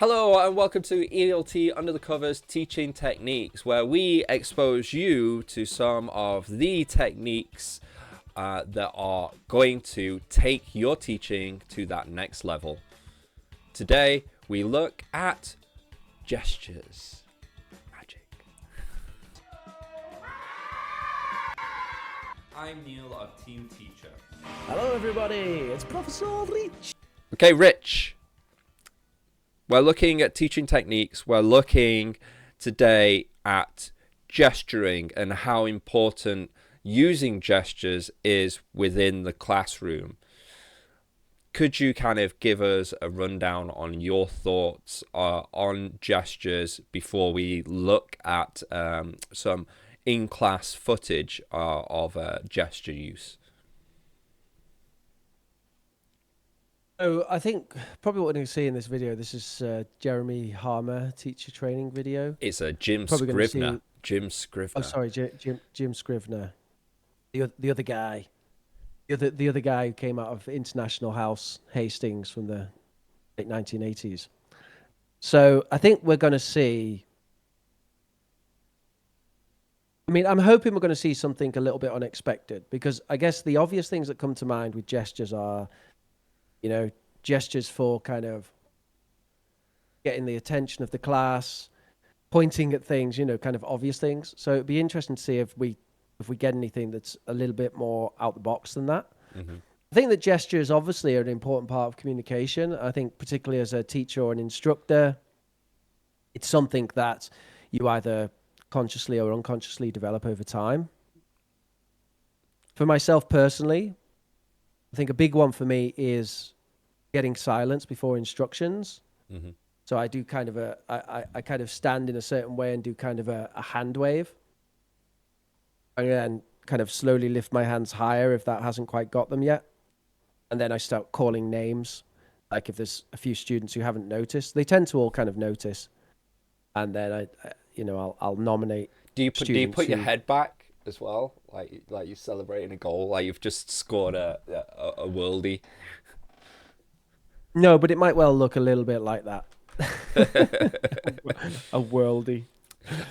Hello and welcome to ELT Under the Covers Teaching Techniques, where we expose you to some of the techniques that are going to take your teaching to that next level. Today we look at gestures. Magic. I'm Neil, a team teacher. Hello everybody, it's Professor Rich. Okay, Rich. We're looking at teaching techniques. We're looking today at gesturing and how important using gestures is within the classroom. Could you kind of give us a rundown on your thoughts on gestures before we look at some in-class footage of gesture use? So I think probably what we're going to see in this video, this is Jeremy Harmer teacher training video. It's a Jim Probably going to Scrivener. see. Jim Scrivener. Oh, sorry, Jim Scrivener, the other guy, the other guy who came out of International House Hastings from the late 1980s. So I think we're going to see. I mean, I'm hoping we're going to see something a little bit unexpected, because I guess the obvious things that come to mind with gestures are, gestures for kind of getting the attention of the class, pointing at things, kind of obvious things. So it'd be interesting to see if we get anything that's a little bit more out the box than that. Mm-hmm. I think that gestures obviously are an important part of communication. I think particularly as a teacher or an instructor, it's something that you either consciously or unconsciously develop over time. For myself personally, I think a big one for me is getting silence before instructions. Mm-hmm. So I do kind of I kind of stand in a certain way and do kind of a hand wave. And then kind of slowly lift my hands higher if that hasn't quite got them yet. And then I start calling names. Like if there's a few students who haven't noticed, they tend to all kind of notice. And then I'll nominate. Do you put your who... head back as well, like you're celebrating a goal, like you've just scored a worldie? No, but it might well look a little bit like that. A worldie.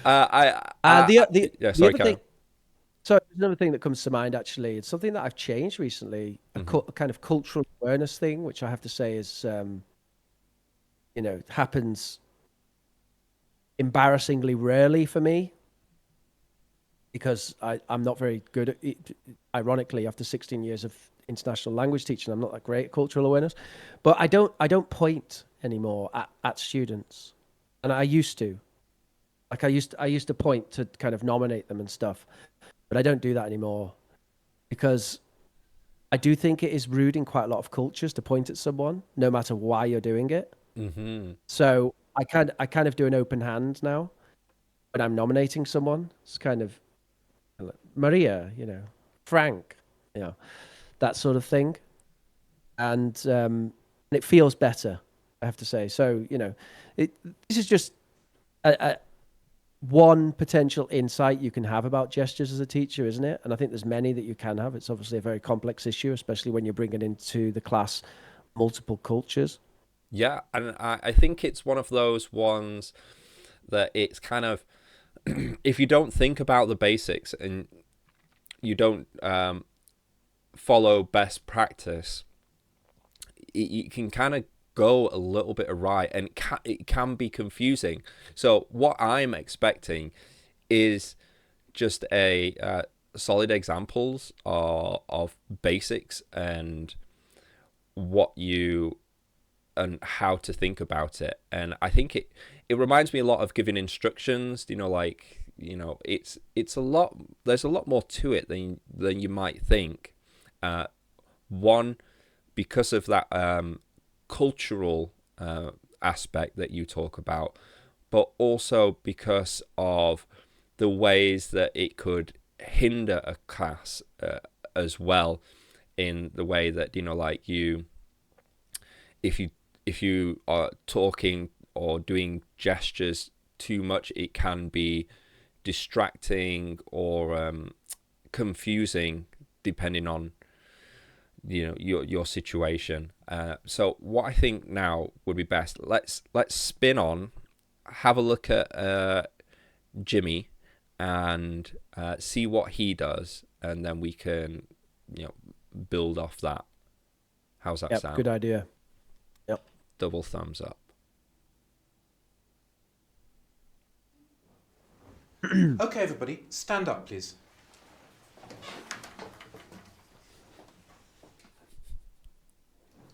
The other thing. So another thing that comes to mind, actually, it's something that I've changed recently, a kind of cultural awareness thing, which I have to say is, happens embarrassingly rarely for me, because I'm not very good at it. Ironically, after 16 years of international language teaching, I'm not that great at cultural awareness, but I don't point anymore at students, and I used to. Like I used to point to kind of nominate them and stuff, but I don't do that anymore, because I do think it is rude in quite a lot of cultures to point at someone, no matter why you're doing it. Mm-hmm. So I kind of do an open hand now when I'm nominating someone. It's kind of Maria, Frank, that sort of thing, and it feels better, I have to say. So this is just one potential insight you can have about gestures as a teacher, isn't it? And I think there's many that you can have. It's obviously a very complex issue, especially when you're bringing into the class multiple cultures. Yeah, and I think it's one of those ones that it's kind of, if you don't think about the basics and you don't follow best practice, you can kind of go a little bit awry, and it can be confusing. So what I'm expecting is just a solid examples of basics and and how to think about it. And I think it reminds me a lot of giving instructions, it's a lot, there's a lot more to it than you might think. One, because of that cultural aspect that you talk about, but also because of the ways that it could hinder a class as well, in the way that if you are talking or doing gestures too much, it can be distracting or confusing, depending on your situation. So what I think now would be best, let's spin on, have a look at Jimmy, and see what he does, and then we can build off that. How's that Yep, sound? good idea. Yep. Double thumbs up. Okay, everybody, stand up, please.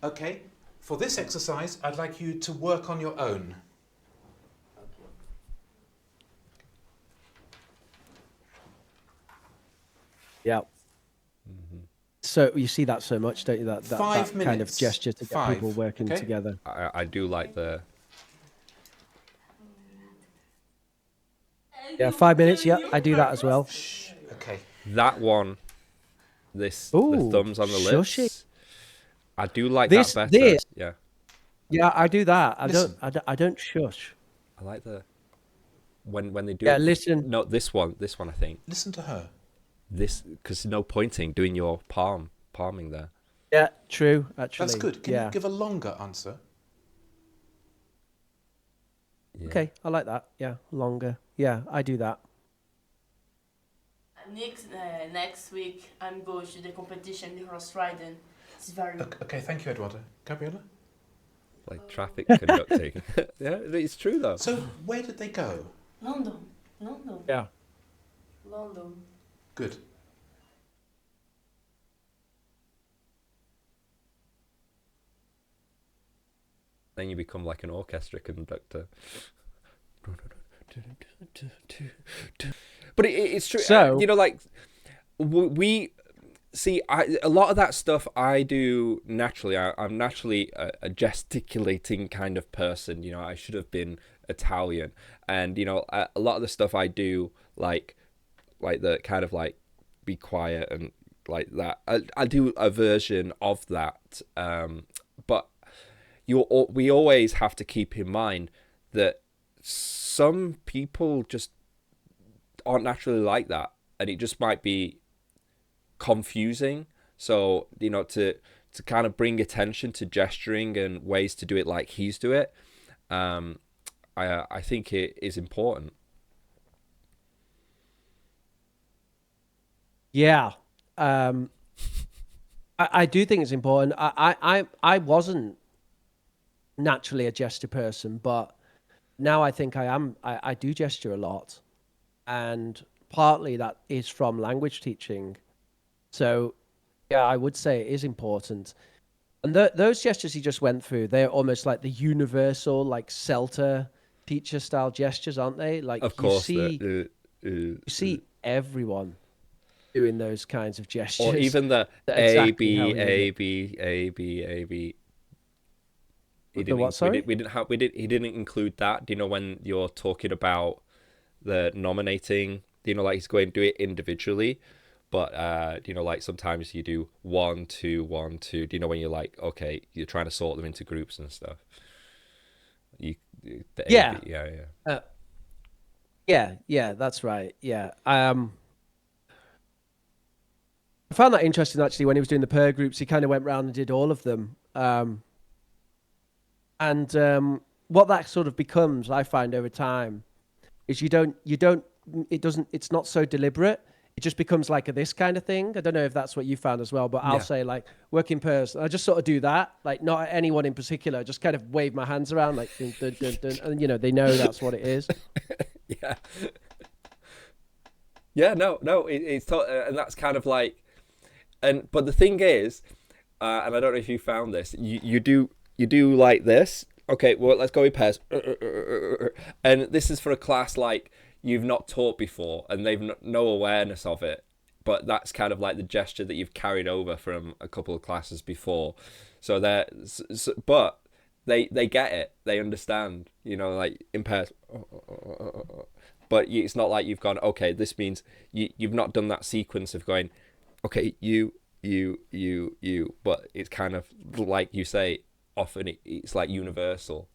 Okay, for this exercise, I'd like you to work on your own. Yeah. So you see that so much, don't you? That 5 kind of minutes. gesture to get 5, people working okay? together. I do like the. Yeah, 5 minutes. Yeah, I do that as well. Shh. Okay. That one, the Ooh, thumbs on the shushy. lips. I do like This, that better. this. Yeah, Yeah, I do that. Listen. I don't shush. I like the when they do Yeah, it. listen. No, this one I think. Listen to her. This, because no pointing, doing your palming there. Yeah, true. Actually, That's good. Can yeah. you give a longer answer? Yeah. Okay, I like that. Yeah, longer. Yeah, I do that. Next week, I'm going to the competition in horse riding. It's very. Okay, thank you, Eduardo. Gabriella? Like traffic conducting. Yeah, it's true though. So, where did they go? London. Yeah. London. Good. Then you become like an orchestra conductor. But it's true. So- Like we see, a lot of that stuff I do naturally. I'm naturally a gesticulating kind of person. I should have been Italian, and a lot of the stuff I do, like the kind of like be quiet and like that. I do a version of that, but we always have to keep in mind that some people just aren't naturally like that, and it just might be confusing. So to kind of bring attention to gesturing and ways to do it like he's do it, I think it is important. Yeah. I do think it's important. I wasn't naturally a gesture person, but now I think I am. I do gesture a lot, and partly that is from language teaching. So, yeah, I would say it is important. And those gestures he just went through, they're almost like the universal, like CELTA teacher style gestures, aren't they? Like Of course, you see everyone doing those kinds of gestures. or even the That's A exactly how B he did A it. B A B A B. The what, sorry? We didn't have. He didn't include that. Do you know when you're talking about the nominating? Like he's going to do it individually, but like sometimes you do 1 2 1 2. Do you know when you're like, okay, you're trying to sort them into groups and stuff? The Yeah. A, B, yeah. Yeah, that's right. Yeah. I found that interesting actually when he was doing the per groups. He kind of went round and did all of them. And what that sort of becomes, I find over time, is it's not so deliberate. It just becomes like this kind of thing. I don't know if that's what you found as well, but I'll say like working pairs. I just sort of do that, like not at anyone in particular. Just kind of wave my hands around like, dun, dun, dun, dun, and they know that's what it is. Yeah. Yeah, no, it's and that's kind of like, but the thing is, and I don't know if you found this, you do like this. Okay, well, let's go in pairs, and this is for a class like you've not taught before, and they've no awareness of it. But that's kind of like the gesture that you've carried over from a couple of classes before. So but they get it, they understand, like in pairs. But it's not like you've gone, okay, this means you've not done that sequence of going, okay, you. But it's kind of like you say, often it's like universal.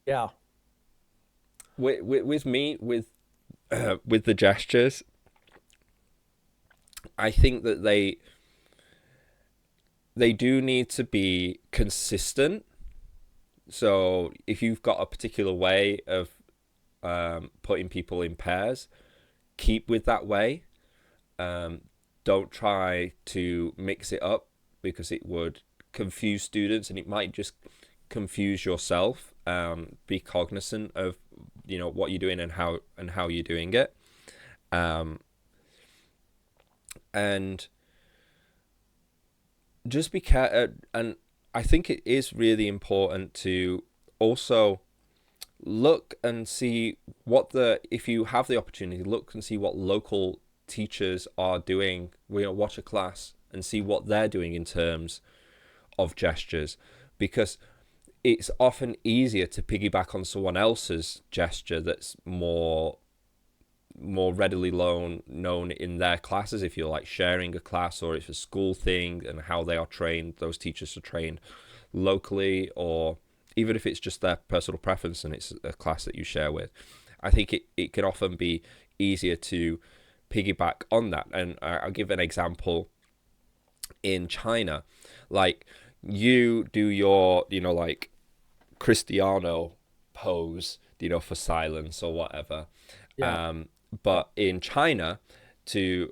Yeah. With me, with the gestures, I think that they do need to be consistent. So if you've got a particular way of putting people in pairs, keep with that way. Don't try to mix it up, because it would confuse students and it might just confuse yourself. Be cognizant of what you're doing and how you're doing it. And just be careful. And I think it is really important to also look and see if you have the opportunity, look and see what local teachers are doing. Watch a class and see what they're doing in terms of gestures, because it's often easier to piggyback on someone else's gesture that's more readily known in their classes, if you're like sharing a class or it's a school thing, and how they are trained. Those teachers are trained locally, or even if it's just their personal preference and it's a class that you share with. I think it can often be easier to piggyback on that. And I'll give an example. In China, like, you do your like Cristiano pose, for silence or whatever. Yeah. But in China, I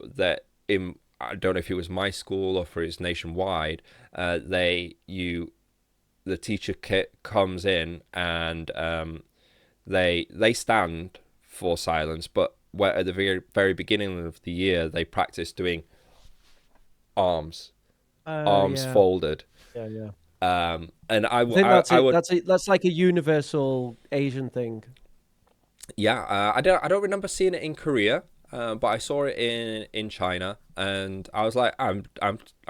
don't know if it was my school or for it's nationwide, the teacher comes in and they stand for silence, but where at the very, very beginning of the year they practice doing arms Yeah. folded. Yeah. And I I think I would that's like a universal Asian thing. Yeah, I don't remember seeing it in Korea, but I saw it in China, and I was like, I'm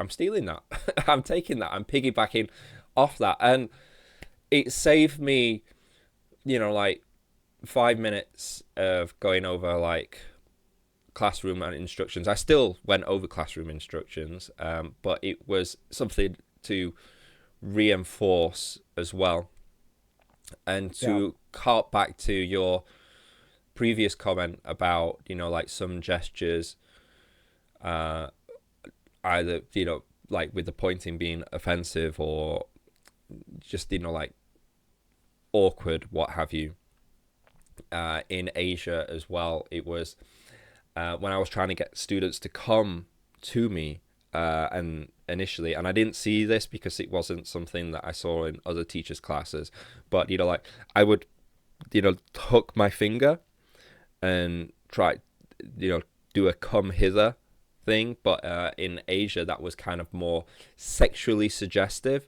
stealing that. I'm taking that. I'm piggybacking off that, and it saved me, like 5 minutes of going over like classroom and instructions. I still went over classroom instructions, but it was something to reinforce as well, and to harp back to your previous comment about like some gestures, either like with the pointing being offensive or just like awkward, what have you. In Asia as well, it was when I was trying to get students to come to me, and initially, and I didn't see this because it wasn't something that I saw in other teachers' classes, but like I would hook my finger and try do a come hither thing, but in Asia that was kind of more sexually suggestive,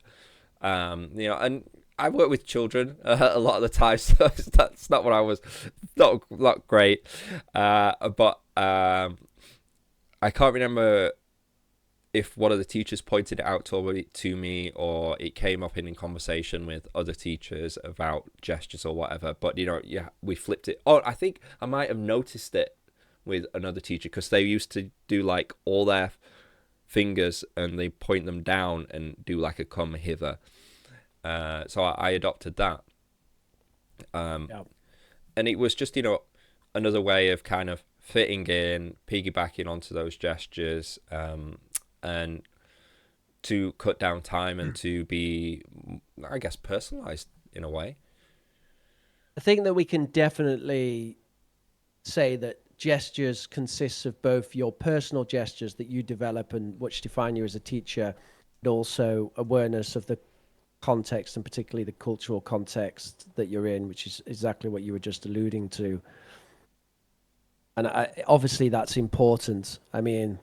and I work with children a lot of the time, so that's not what I was not great, but I can't remember if one of the teachers pointed it out to me, or it came up in conversation with other teachers about gestures or whatever. But we flipped it. Oh, I think I might have noticed it with another teacher, because they used to do like all their fingers and they point them down and do like a come hither. So I adopted that. And it was just another way of kind of fitting in, piggybacking onto those gestures, and to cut down time and to be, I guess, personalized in a way. I think that we can definitely say that gestures consists of both your personal gestures that you develop and which define you as a teacher, but also awareness of the context, and particularly the cultural context that you're in, which is exactly what you were just alluding to. And obviously that's important. I mean,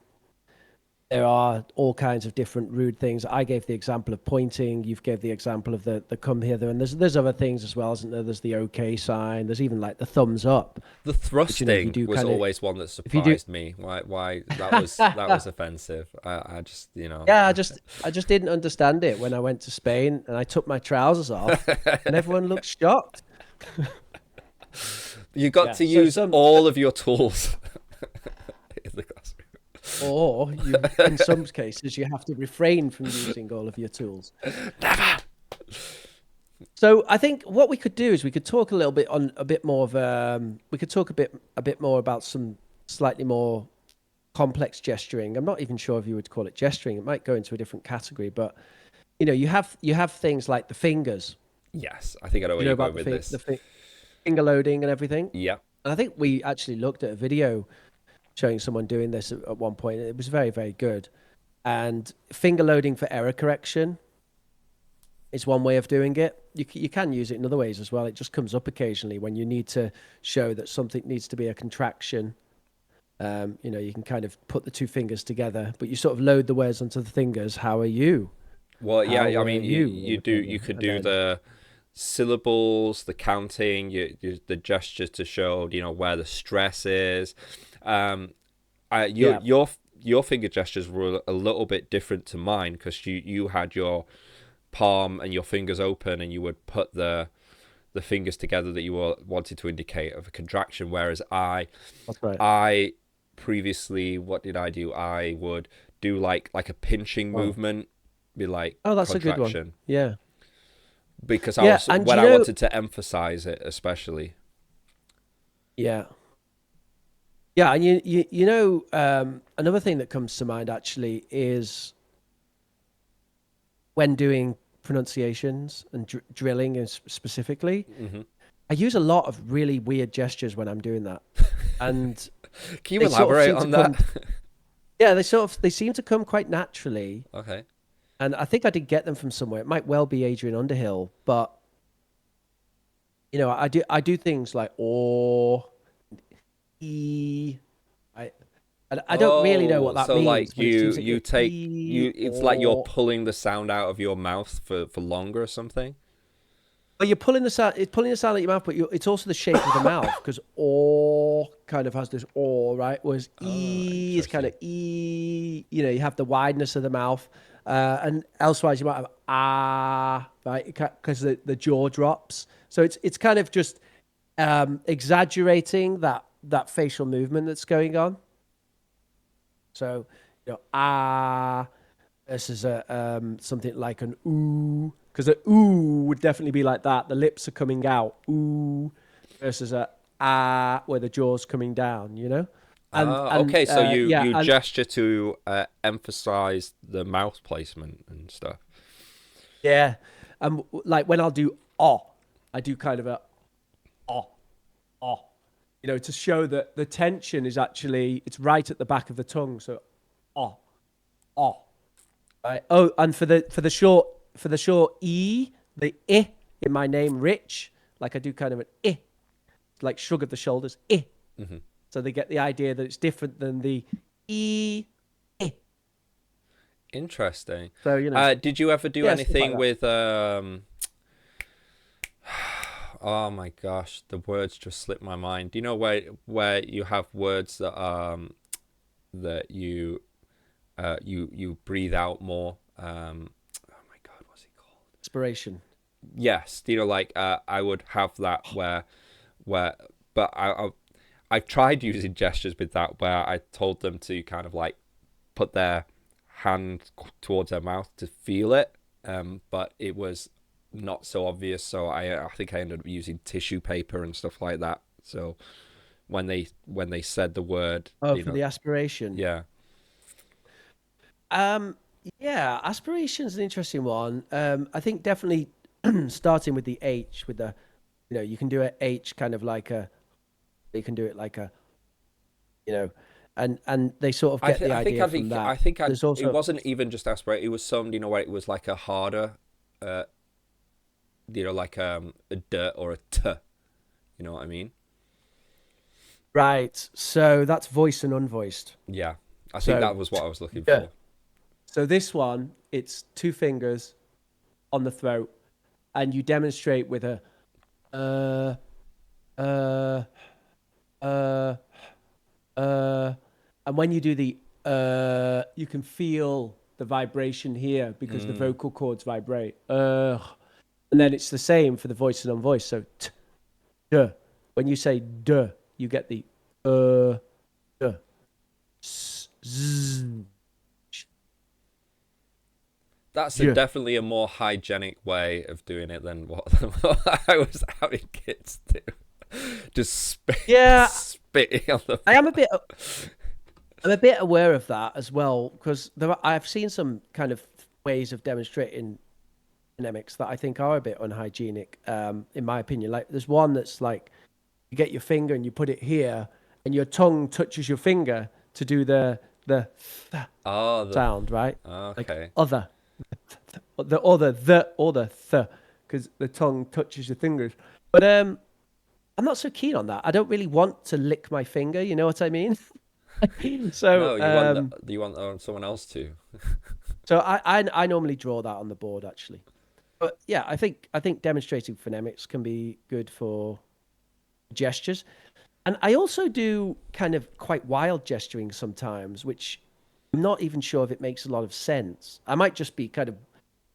there are all kinds of different rude things. I gave the example of pointing. You've gave the example of the come hither, and there's other things as well, isn't there? There's the okay sign. There's even like the thumbs up. The thrusting was always one that surprised me. Why that was offensive. I just Yeah, I just didn't understand it when I went to Spain and I took my trousers off, and everyone looked shocked. You got to use all of your tools in the classroom. Or in some cases, you have to refrain from using all of your tools. Never. So I think what we could do is we could talk a bit more about some slightly more complex gesturing. I'm not even sure if you would call it gesturing. It might go into a different category, but you have things like the fingers. Yes, I think I know where You know you're going about with this. finger loading and everything. Yeah. And I think we actually looked at a video showing someone doing this at one point. It was very, very good. And finger loading for error correction is one way of doing it. You can use it in other ways as well. It just comes up occasionally when you need to show that something needs to be a contraction. You can kind of put the two fingers together, but you sort of load the words onto the fingers. How are you? Well, yeah, I mean, you you could do the syllables, the counting, the gestures to show, where the stress is. Your finger gestures were a little bit different to mine because you had your palm and your fingers open, and you would put the fingers together that you wanted to indicate of a contraction. Whereas That's right. I previously, what did I do? I would do like a pinching movement, be like that's contraction. a good one. Yeah. Because I wanted to emphasize it, especially. Yeah. Yeah, and another thing that comes to mind actually is when doing pronunciations and drilling specifically, I use a lot of really weird gestures when I'm doing that. And can you elaborate on that? Yeah, they seem to come quite naturally. Okay. And I think I did get them from somewhere. It might well be Adrian Underhill, but I do things like e. I don't really know what that means. So like it's like you're or. pulling the sound out of your mouth for longer or something. Well, you're pulling the sound. It's pulling the sound out of your mouth, but it's also the shape of the mouth because "or" kind of has this "or," right? Whereas "e" is kind of "e." You have the wideness of the mouth, and elsewise you might have "ah," right? Because the jaw drops. So it's kind of just exaggerating that facial movement that's going on. So "ah" versus something like an "ooh." Because a ooh would definitely be like that. The lips are coming out, ooh, versus a ah, where the jaw's coming down, Okay, so you gesture to emphasize the mouth placement and stuff. Yeah. Like when I'll do I do kind of a to show that the tension is actually, it's right at the back of the tongue. So right. Oh, and for the short E, the I in my name, Rich, like I do kind of an I, like shrug of the shoulders, I. Mm-hmm. So they get the idea that it's different than the I. Interesting. So, did you ever do anything like with, oh my gosh, the words just slipped my mind. Do you know where you have words that, that you breathe out more? Inspiration. Yes, like I would have that where, but I've tried using gestures with that where I told them to kind of like put their hand towards their mouth to feel it, but it was not so obvious. So I think I ended up using tissue paper and stuff like that. So when they said the word, for the aspiration. Yeah. Yeah, aspiration is an interesting one. I think definitely starting with the H, with the, you can do a H kind of like you can do it like a, and they sort of get the idea from that. I think it wasn't even just aspirate. It was some, where it was like a harder, like a D or a T. You know what I mean? Right. So that's voiced and unvoiced. Yeah, I think that was what I was looking for. for. So this one, it's two fingers on the throat, and you demonstrate with a and when you do the you can feel the vibration here because the vocal cords vibrate. And then it's the same for the voice and unvoiced. So t, d. When you say d, you get the d, s, z. That's definitely a more hygienic way of doing it than what I was having kids do. Just spitting on the. I am a bit. I'm a bit aware of that as well because I've seen some kind of ways of demonstrating phonemics that I think are a bit unhygienic, in my opinion. Like there's one that's like you get your finger and you put it here, and your tongue touches your finger to do the Oh, sound, right? Like okay. other, the, because the tongue touches your fingers. But I'm not so keen on that. I don't really want to lick my finger. You know what I mean? So No, you want someone else to. I normally draw that on the board actually. But yeah, I think demonstrating phonemics can be good for gestures. And I also do kind of quite wild gesturing sometimes, which I'm not even sure if it makes a lot of sense. I might just be kind of,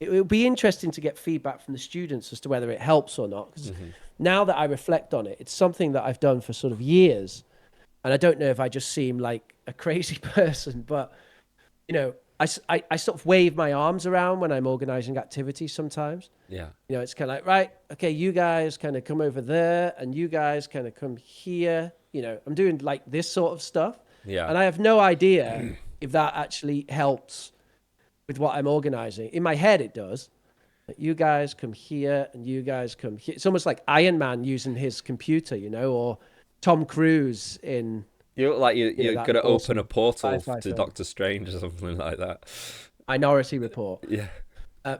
it would be interesting to get feedback from the students as to whether it helps or not. Because now that I reflect on it, it's something that I've done for sort of years. And I don't know if I just seem like a crazy person, but, you know, I sort of wave my arms around when I'm organizing activities sometimes. Yeah. You know, it's kind of like, right, okay, you guys kind of come over there and you guys kind of come here. You know, I'm doing like this sort of stuff. Yeah. And I have no idea if that actually helps with what I'm organizing. In my head, it does. Like, you guys come here and you guys come here. It's almost like Iron Man using his computer, you know, or Tom Cruise in... You look like you're that going to awesome open a portal sci-fi to film. Doctor Strange or something like that. Minority Report. Yeah.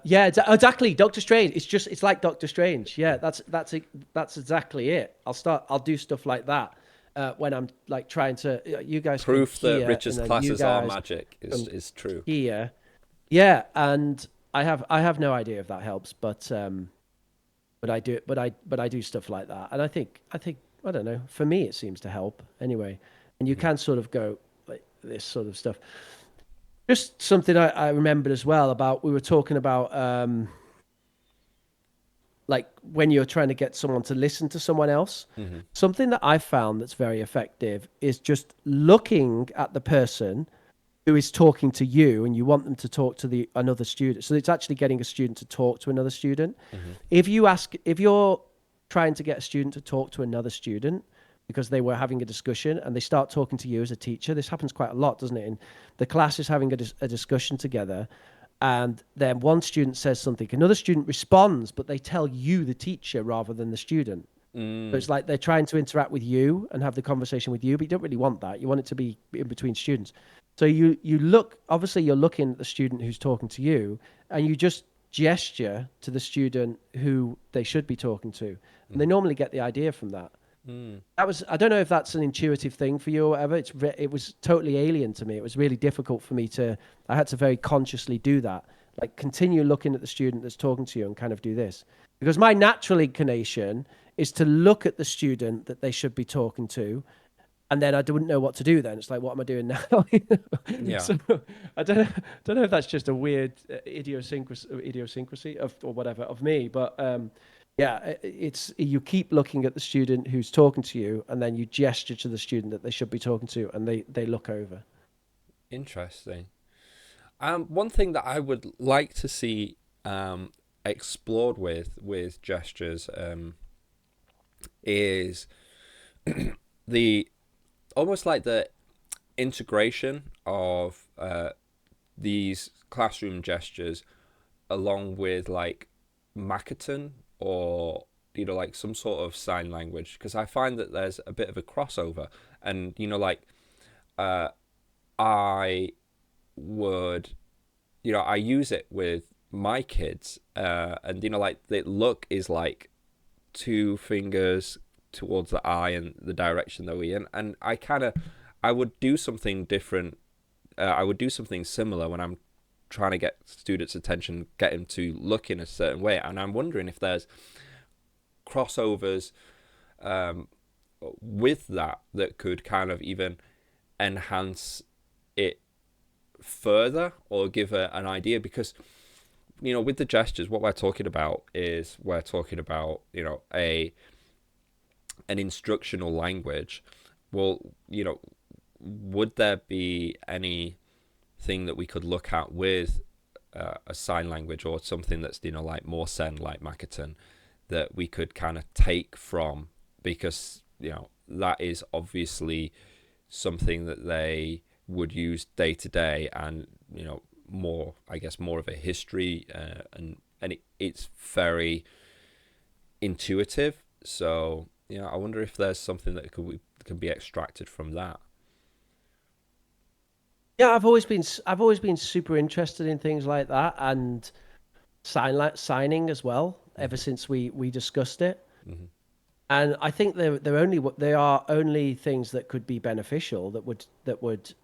Yeah, exactly. Doctor Strange. It's like Doctor Strange. Yeah, that's exactly it. I'll do stuff like that when I'm like trying to. You guys Proof come that here, Richard's and then you classes are guys magic is true. here. Yeah, and I have no idea if that helps, but I do stuff like that, and I think I don't know. For me, it seems to help anyway, and you can sort of go like this sort of stuff. Just something I remembered as well about, we were talking about, like when you're trying to get someone to listen to someone else, something that I've found that's very effective is just looking at the person who is talking to you and you want them to talk to another student. So it's actually getting a student to talk to another student. If you're trying to get a student to talk to another student, because they were having a discussion and they start talking to you as a teacher. This happens quite a lot, doesn't it? And the class is having a discussion together, and then one student says something, another student responds, but they tell you, the teacher, rather than the student. So it's like they're trying to interact with you and have the conversation with you, but you don't really want that. You want it to be in between students. So you look, obviously you're looking at the student who's talking to you, and you just gesture to the student who they should be talking to. And they normally get the idea from that. I don't know if that's an intuitive thing for you or whatever. It was totally alien to me. It was really difficult for me I had to very consciously do that. Like continue looking at the student that's talking to you and kind of do this. Because my natural inclination is to look at the student that they should be talking to, and then I wouldn't know what to do then. It's like, what am I doing now? Yeah. So I don't know if that's just a weird idiosyncrasy or whatever of me, but yeah, it's you keep looking at the student who's talking to you, and then you gesture to the student that they should be talking to, and they look over. Interesting. One thing that I would like to see explored with gestures is the almost like the integration of these classroom gestures along with like Makaton or like some sort of sign language, because I find that there's a bit of a crossover, and like I would I use it with my kids, and like the look is like two fingers towards the eye and the direction that we're in, and I would do something different. I would do something similar when I'm trying to get students' attention, get them to look in a certain way, and I'm wondering if there's crossovers with that could kind of even enhance it further or give an idea, because with the gestures, what we're talking about is an instructional language. Well, would there be anything that we could look at with a sign language or something that's like more Sen, like Makaton, that we could kind of take from, because that is obviously something that they would use day to day, and more, I guess, more of a history, and it's very intuitive. So I wonder if there's something that can be extracted from that. Yeah, I've always been super interested in things like that, and signing as well. Ever since we discussed it, Hmm. and I think they are only things that could be beneficial, that would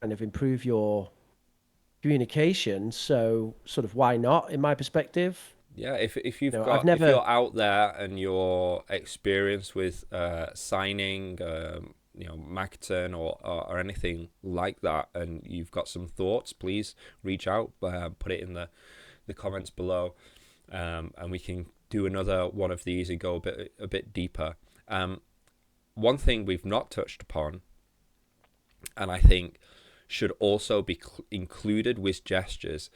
kind of improve your communication. So sort of why not, in my perspective? Yeah, if you've I've got if never. you're out there and you're experienced with signing, Makaton or anything like that, and you've got some thoughts, please reach out, put it in the comments below, and we can do another one of these and go a bit deeper. One thing we've not touched upon, and I think should also be included with gestures,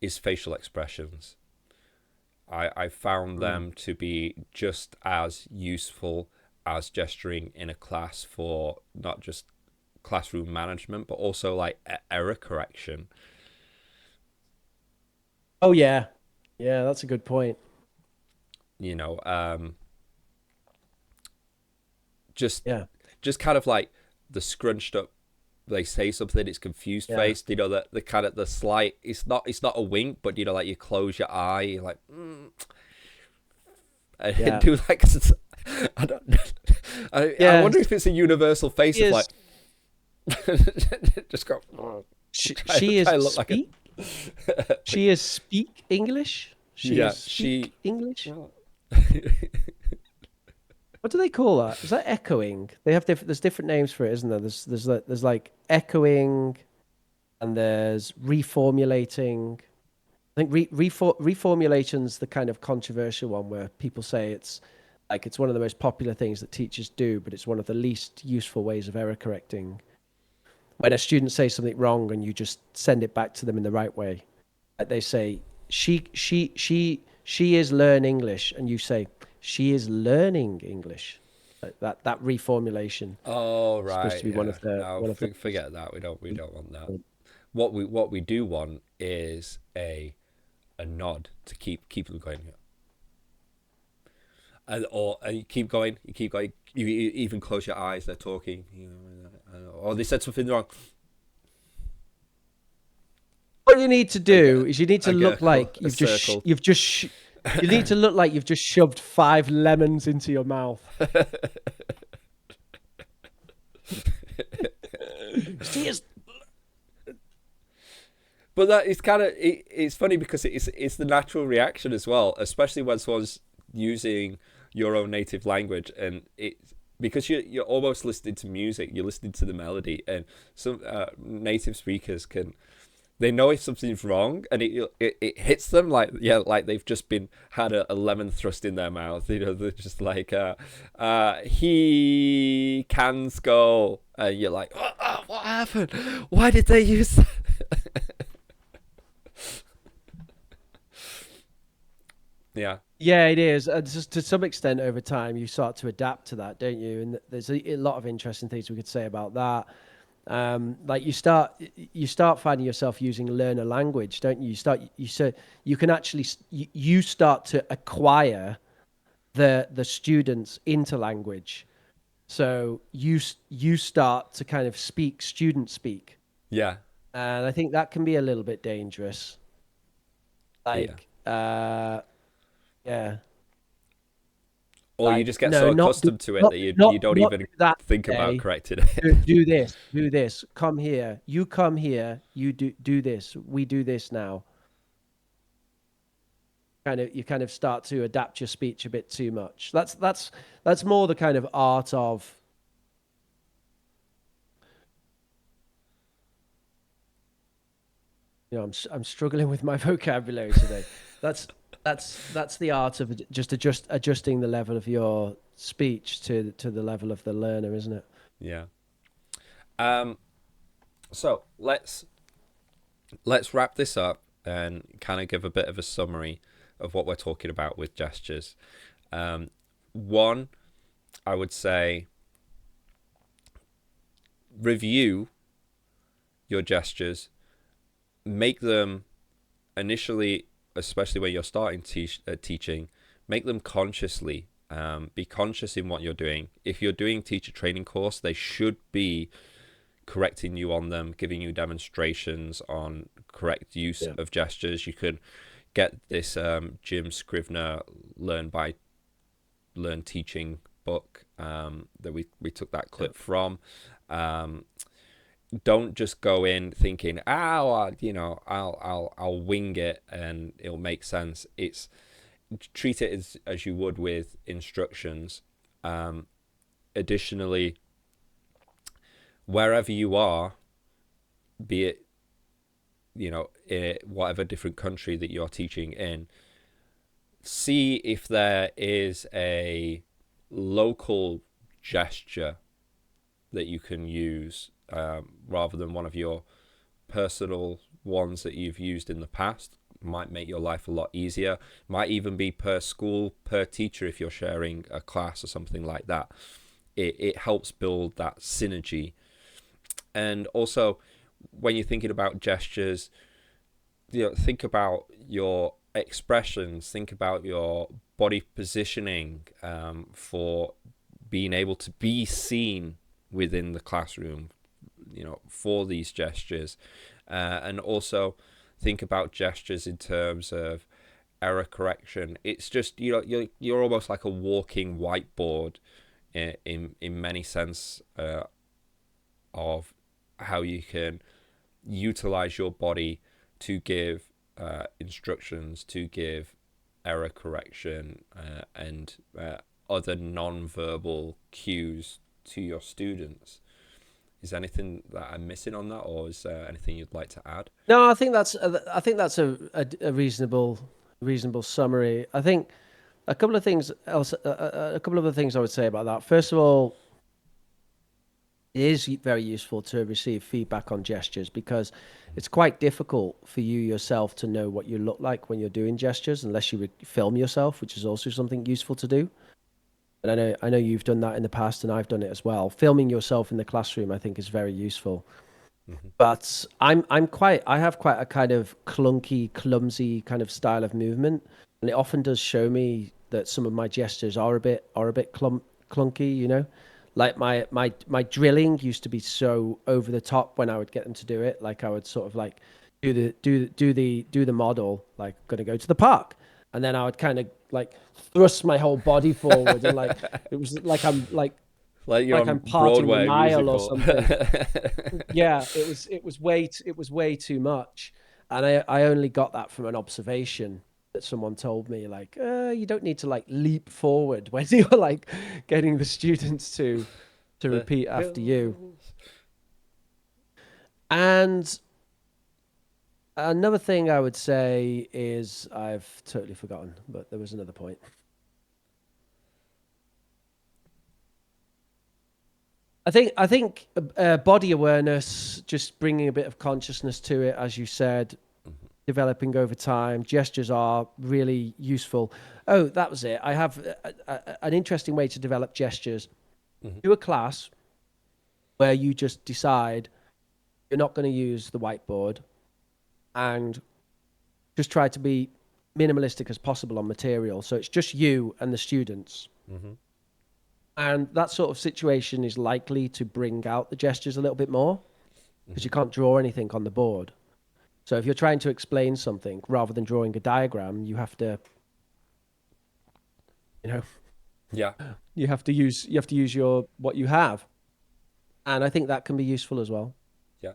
is facial expressions. I found them to be just as useful as gesturing in a class for not just classroom management, but also like error correction. Oh yeah, yeah, that's a good point. You know, just Yeah, just kind of like the scrunched up. They say something, it's confused yeah, faced. The kind of the slight. It's not a wink, but like you close your eye, you're like, and yeah, do like. I don't. I yeah. wonder if it's a universal face She of is. like. Just go. She is Try to look like speak. She is speak English. She yeah. is speak She. English. What do they call that? Is that echoing? They have different. There's different names for it, isn't there? There's like echoing, and there's reformulating. I think reformulation's the kind of controversial one where people say it's one of the most popular things that teachers do, but it's one of the least useful ways of error correcting. When a student says something wrong and you just send it back to them in the right way, like they say she is learn English, and you say she is learning English. Like that reformulation Oh is supposed to right, be one yeah. of the No, one of the. forget that. We don't want that. What we do want is a nod to keep them going. And you keep going, You even close your eyes. They're talking, or they said something wrong. What you need to I do get, is you need to I get look like a circle. you need to look like you've just shoved 5 lemons into your mouth. She is. But that is kind of it's funny because it's the natural reaction as well, especially when someone's using your own native language, and it's because you're almost listening to music, you're listening to the melody, and some native speakers they know if something's wrong, and it hits them like like they've just had a lemon thrust in their mouth. They're just like he can go, and you're like, what happened? Why did they use that? Yeah. Yeah, it is. Just to some extent, over time, you start to adapt to that, don't you? And there's a lot of interesting things we could say about that. Like you start finding yourself using learner language, don't you? You can actually you start to acquire the students into language. So you start to kind of speak student speak, Yeah. and I think that can be a little bit dangerous. Yeah. Like, yeah. Or you Like, just get no, so not do, accustomed to it that you don't not even do that think about today. correcting Do, it. do this, do this. Come here. You come here. You do this. We do this now. You kind of start to adapt your speech a bit too much. That's more the kind of art of. I'm struggling with my vocabulary today. That's that's the art of just adjusting the level of your speech to the level of the learner, isn't it? Yeah. So let's wrap this up and kind of give a bit of a summary of what we're talking about with gestures. One, I would say review your gestures, make them initially, especially when you're starting teaching, make them consciously. Be conscious in what you're doing. If you're doing teacher training course, they should be correcting you on them, giving you demonstrations on correct use of gestures. You could get this Jim Scrivener Learn Teaching book that we took that clip from. Don't just go in thinking, I'll wing it and it'll make sense. It's treat it as you would with instructions. Additionally, wherever you are, be it in whatever different country that you're teaching in, see if there is a local gesture that you can use rather than one of your personal ones that you've used in the past. Might make your life a lot easier. Might even be per school, per teacher if you're sharing a class or something like that. It helps build that synergy. And also, when you're thinking about gestures, think about your expressions, think about your body positioning for being able to be seen within the classroom, for these gestures, and also think about gestures in terms of error correction. It's just you're almost like a walking whiteboard in many sense of how you can utilize your body to give instructions, to give error correction and other non-verbal cues to your students. Is there anything that I'm missing on that, or is there anything you'd like to add? No, I think that's a reasonable summary. I think a couple of things else, a couple of other things I would say about that. First of all, it is very useful to receive feedback on gestures, because it's quite difficult for you yourself to know what you look like when you're doing gestures unless you film yourself, which is also something useful to do. And I know you've done that in the past, and I've done it as well. Filming yourself in the classroom, I think, is very useful. Mm-hmm. But I have quite a kind of clumsy kind of style of movement, and it often does show me that some of my gestures are a bit clunky. Like my drilling used to be so over the top when I would get them to do it. Like I would sort of like do the model, like going to go to the park, and then I would kind of like thrust my whole body forward, and like it was like I'm parting the Nile or something. Yeah, it was way too much, and I only got that from an observation that someone told me, like, you don't need to like leap forward when you're like getting the students to repeat after you. And another thing I would say is, I've totally forgotten, but there was another point. I think body awareness, just bringing a bit of consciousness to it, as you said, developing over time. Gestures are really useful. Oh, that was it. I have an interesting way to develop gestures. Mm-hmm. Do a class where you just decide you're not going to use the whiteboard, and just try to be minimalistic as possible on material. So it's just you and the students. Mm-hmm. And that sort of situation is likely to bring out the gestures a little bit more, because you can't draw anything on the board. So if you're trying to explain something rather than drawing a diagram, you have to, you have to use what you have. And I think that can be useful as well. Yeah.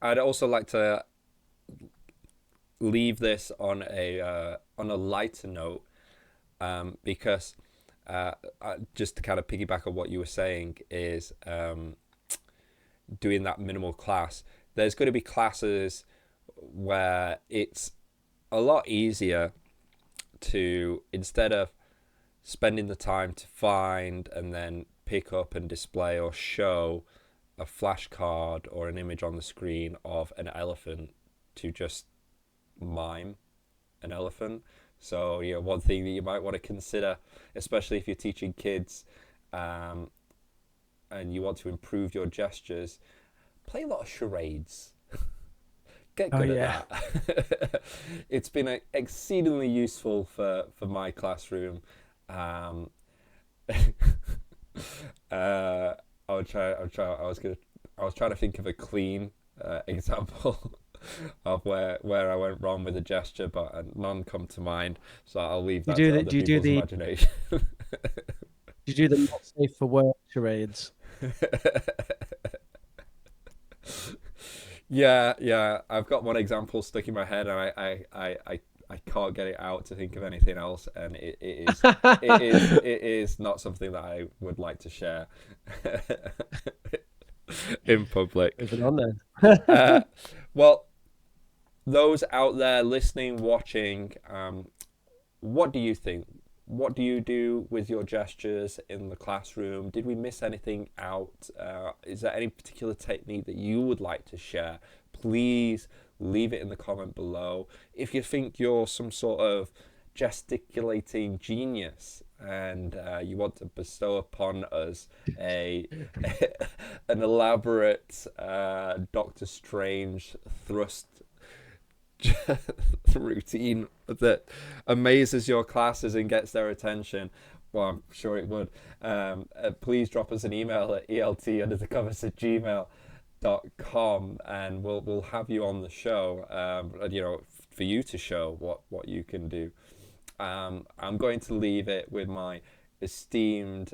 I'd also like to leave this on a lighter note, because just to kind of piggyback on what you were saying is doing that minimal class. There's going to be classes where it's a lot easier to, instead of spending the time to find and then pick up and display or show a flashcard or an image on the screen of an elephant, to just mime an elephant. So, one thing that you might want to consider, especially if you're teaching kids and you want to improve your gestures, play a lot of charades. Get Oh good yeah. at that. It's been exceedingly useful for my classroom. Um, I'll try. I was trying to think of a clean example of where I went wrong with a gesture, but none come to mind. So I'll leave Do you that do to the other do you do people's the imagination. do you do the not safe for work charades? Yeah. I've got one example stuck in my head, and I can't get it out to think of anything else, and it is not something that I would like to share in public. Moving on then. Well, those out there listening, watching, what do you think? What do you do with your gestures in the classroom? Did we miss anything out? Is there any particular technique that you would like to share? Please leave it in the comment below. If you think you're some sort of gesticulating genius and you want to bestow upon us an elaborate Doctor Strange thrust routine that amazes your classes and gets their attention, well, I'm sure it would, please drop us an email at eltunderthecovers@gmail.com, and we'll have you on the show, for you to show what you can do. I'm going to leave it with my esteemed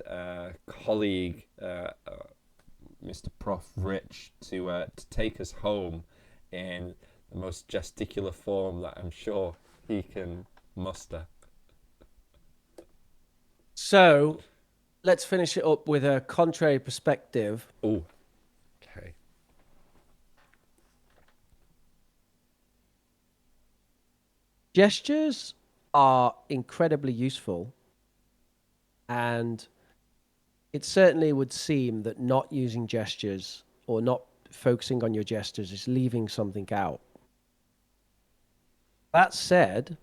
colleague, Mr. Prof. Rich, to take us home in the most gesticular form that I'm sure he can muster. So let's finish it up with a contrary perspective. Oh, okay. Gestures are incredibly useful, and it certainly would seem that not using gestures or not focusing on your gestures is leaving something out. That said,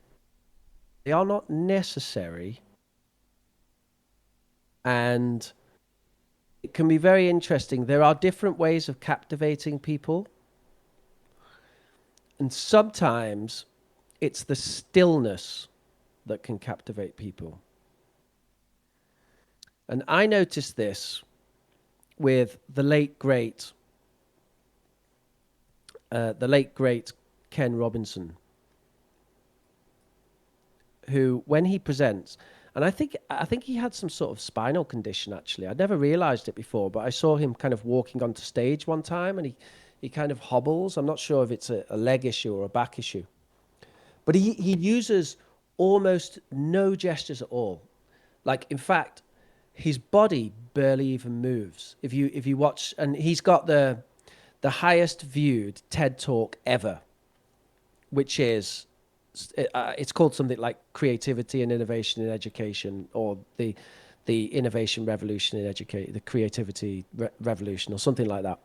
they are not necessary, and it can be very interesting. There are different ways of captivating people, and sometimes it's the stillness that can captivate people. And I noticed this with the late great Ken Robinson, who, when he presents, and I think he had some sort of spinal condition, actually. I'd never realized it before, but I saw him kind of walking onto stage one time, and he kind of hobbles. I'm not sure if it's a leg issue or a back issue. But he uses almost no gestures at all. Like, in fact, his body barely even moves. If you watch, and he's got the highest viewed TED Talk ever, which is, it's called something like Creativity and Innovation in Education, or the Innovation Revolution in Education, the Creativity Revolution, or something like that.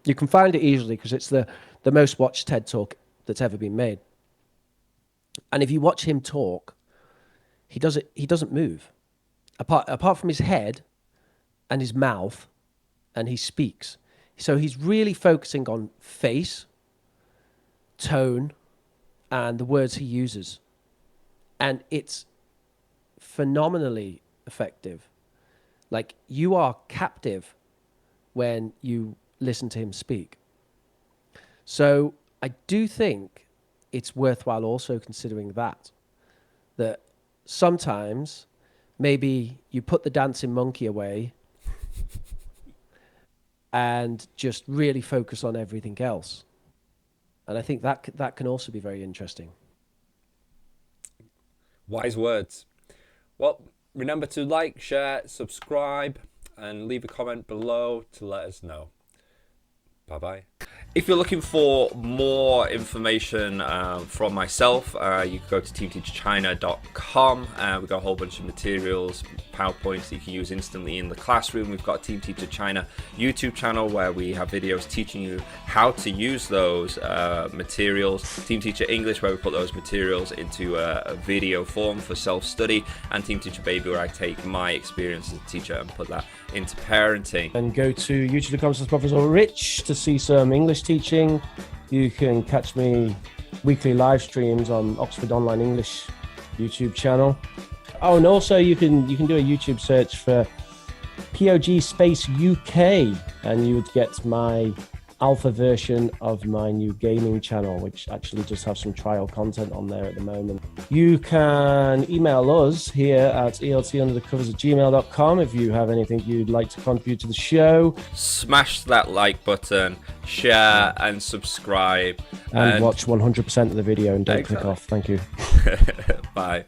You can find it easily because it's the most watched TED Talk that's ever been made. And if you watch him talk, he doesn't move, apart from his head and his mouth, and he speaks. So he's really focusing on face, tone, and the words he uses. And it's phenomenally effective. Like, you are captive when you listen to him speak. So I do think it's worthwhile also considering that sometimes maybe you put the dancing monkey away and just really focus on everything else. And I think that can also be very interesting. Wise words. Well, remember to like, share, subscribe, and leave a comment below to let us know. Bye-bye. If you're looking for more information from myself, you can go to teamteacherchina.com. We've got a whole bunch of materials, PowerPoints that you can use instantly in the classroom. We've got a Team Teacher China YouTube channel where we have videos teaching you how to use those materials. Team Teacher English, where we put those materials into a video form for self-study. And Team Teacher Baby, where I take my experience as a teacher and put that into parenting. And go to youtube.com/Professor Rich to see some English teaching. You can catch me weekly live streams on Oxford Online English YouTube channel. Oh, and also you can do a YouTube search for POG Space UK, and you would get my alpha version of my new gaming channel, which actually just have some trial content on there at the moment. You can email us here at eltunderthecovers@gmail.com if you have anything you'd like to contribute to the show. Smash that like button, share and subscribe. And watch 100% of the video and don't click Exactly. off. Thank you. Bye.